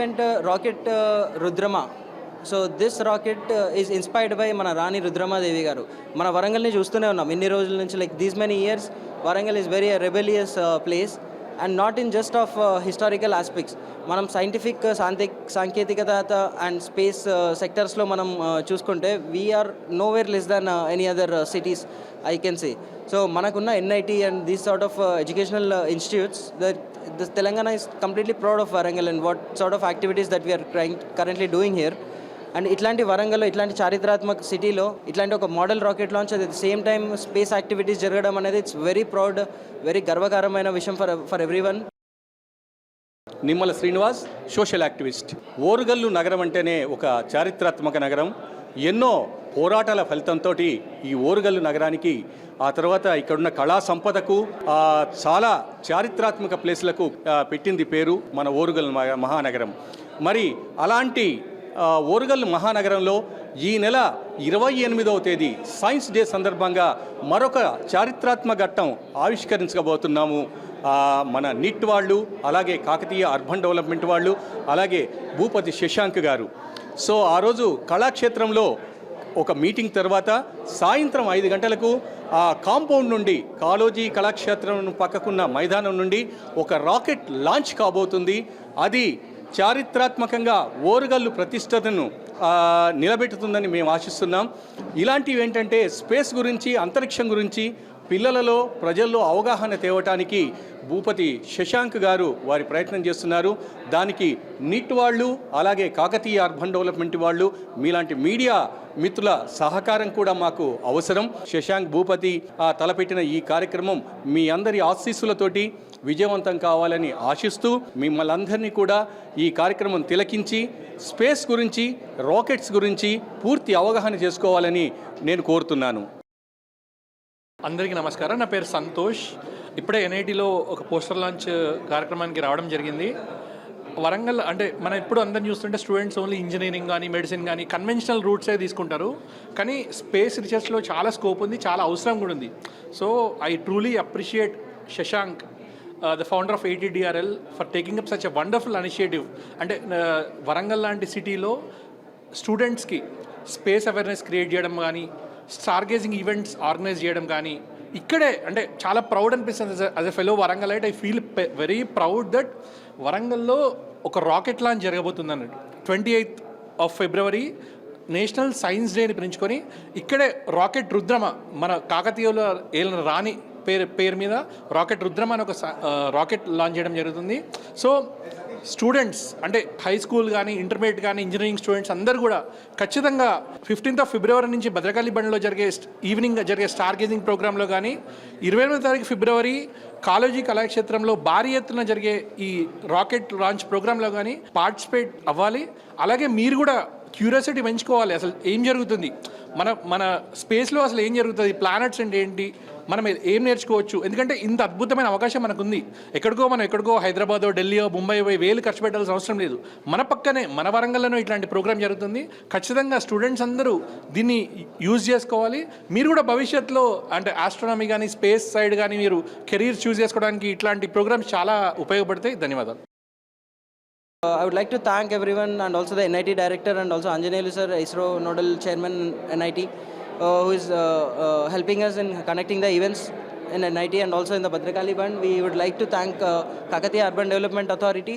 event rocket Rudrama. So this rocket is inspired by మన రాణి రుద్రమాదేవి గారు. మన వరంగల్ని చూస్తూనే ఉన్నాం ఇన్ని రోజుల నుంచి, like these many years Warangal is very rebellious place and not in just of historical aspects. మనం సైంటిఫిక్ సాంకేతికత అండ్ స్పేస్ సెక్టర్స్లో మనం చూసుకుంటే we are nowhere less than any other cities I can say. So మనకున్న NIT and these sort of educational institutes, the Telangana is completely proud of Warangal and what sort of activities that we are currently doing here. And ఇట్లాంటి వరంగల్లో ఇట్లాంటి చారిత్రాత్మక సిటీలో ఇట్లాంటి ఒక model rocket launch at the same time space activities జరగడం అనేది it's very proud, very గర్వకారమైన విషయం for everyone. Nimmala Srinivas, social activist. Orugallu నగరం అంటేనే ఒక చారిత్రాత్మక నగరం. ఎన్నో పోరాటాల ఫలితంతో ఈ ఓరుగల్లు నగరానికి, ఆ తర్వాత ఇక్కడున్న కళా సంపదకు, చాలా చారిత్రాత్మక ప్లేస్లకు పెట్టింది పేరు మన ఓరుగల్లు మహానగరం. మరి అలాంటి ఓరుగల్లు మహానగరంలో ఈ నెల 28వ తేదీ సైన్స్ డే సందర్భంగా మరొక చారిత్రాత్మక ఘట్టం ఆవిష్కరించబోతున్నాము. మన నిట్ వాళ్ళు, అలాగే కాకతీయ అర్బన్ డెవలప్మెంట్ వాళ్ళు, అలాగే భూపతి శశాంక్ గారు. సో ఆ రోజు కళాక్షేత్రంలో ఒక మీటింగ్ తర్వాత సాయంత్రం 5 గంటలకు ఆ కాంపౌండ్ నుండి, కాళోజీ కళాక్షేత్రం పక్కకున్న మైదానం నుండి ఒక రాకెట్ లాంచ్ కాబోతుంది. అది చారిత్రాత్మకంగా ఓరుగల్లు ప్రతిష్టతను నిలబెట్టుతుందని మేము ఆశిస్తున్నాం. ఇలాంటివి ఏంటంటే స్పేస్ గురించి, అంతరిక్షం గురించి పిల్లలలో, ప్రజల్లో అవగాహన తేవటానికి భూపతి శశాంక్ గారు వారి ప్రయత్నం చేస్తున్నారు. దానికి నిట్ వాళ్ళు, అలాగే కాకతీయ అర్బన్ డెవలప్మెంట్ వాళ్ళు, మీలాంటి మీడియా మిత్రుల సహకారం కూడా మాకు అవసరం. శశాంక్, భూపతి తలపెట్టిన ఈ కార్యక్రమం మీ అందరి ఆశీస్సులతోటి విజయవంతం కావాలని ఆశిస్తూ మిమ్మల్ని అందరినీ కూడా ఈ కార్యక్రమం తిలకించి స్పేస్ గురించి, రాకెట్స్ గురించి పూర్తి అవగాహన చేసుకోవాలని నేను కోరుతున్నాను. అందరికీ నమస్కారం. నా పేరు సంతోష్. ఇప్పుడే ఎన్ఐటీలో ఒక పోస్టర్ లాంచ్ కార్యక్రమానికి రావడం జరిగింది. వరంగల్ అంటే మనం ఇప్పుడు అందరిని చూస్తుంటే స్టూడెంట్స్ ఓన్లీ ఇంజనీరింగ్ కానీ, మెడిసిన్ కానీ కన్వెన్షనల్ రూట్సే తీసుకుంటారు. కానీ స్పేస్ రీసెర్చ్లో చాలా స్కోప్ ఉంది, చాలా అవసరం కూడా ఉంది. So I truly appreciate Shashank, the founder of ATDRL, for taking up such a wonderful initiative. అంటే వరంగల్ లాంటి సిటీలో స్టూడెంట్స్కి స్పేస్ అవేర్నెస్ క్రియేట్ చేయడం కానీ, స్టార్ గేజింగ్ ఈవెంట్స్ ఆర్గనైజ్ చేయడం కానీ ఇక్కడే అంటే చాలా ప్రౌడ్ అనిపిస్తుంది. As a fellow Warangal I feel very proud that వరంగల్లో ఒక రాకెట్ లాంచ్ జరగబోతుంది అన్నట్టు. 28th of February national science డేని పెంచుకొని ఇక్కడే రాకెట్ రుద్రమ, మన కాకతీయుల ఏలిన రాణి పేరు మీద రాకెట్ రుద్రమ అని ఒక రాకెట్ లాంచ్ చేయడం జరుగుతుంది. సో స్టూడెంట్స్ అంటే హై స్కూల్ కానీ, ఇంటర్మీడియట్ కానీ, ఇంజనీరింగ్ స్టూడెంట్స్ అందరూ కూడా ఖచ్చితంగా 15th of February నుంచి భద్రకాళి బండిలో ఈవినింగ్ జరిగే స్టార్ గేజింగ్ ప్రోగ్రాంలో కానీ, 28వ తారీఖు ఫిబ్రవరి కాళోజీ కళాక్షేత్రంలో భారీ ఎత్తున జరిగే ఈ రాకెట్ లాంచ్ ప్రోగ్రాంలో కానీ పార్టిసిపేట్ అవ్వాలి. అలాగే మీరు కూడా క్యూరియాసిటీ పెంచుకోవాలి. అసలు ఏం జరుగుతుంది, మన స్పేస్లో అసలు ఏం జరుగుతుంది, ప్లానెట్స్ అంటే ఏంటి, మనం ఏం నేర్చుకోవచ్చు. ఎందుకంటే ఇంత అద్భుతమైన అవకాశం మనకుంది. ఎక్కడికో హైదరాబాదో, ఢిల్లీయో, ముంబై వేలు ఖర్చు పెట్టాల్సిన అవసరం లేదు. మన పక్కనే, మన వరంగల్లోనూ ఇట్లాంటి ప్రోగ్రామ్ జరుగుతుంది. ఖచ్చితంగా స్టూడెంట్స్ అందరూ దీన్ని యూజ్ చేసుకోవాలి. మీరు కూడా భవిష్యత్తులో అంటే ఆస్ట్రానమీ కానీ, స్పేస్ సైడ్ కానీ మీరు కెరీర్ చూస్ చేసుకోవడానికి ఇట్లాంటి ప్రోగ్రామ్స్ చాలా ఉపయోగపడతాయి. ధన్యవాదాలు. I would like to thank everyone and also the NIT director and also Anjaneyulu sir, ISRO nodal chairman NIT, who is helping us in connecting the events in NIT and also in the Bhadrakali Band. We would like to thank Kakatiya Urban Development Authority.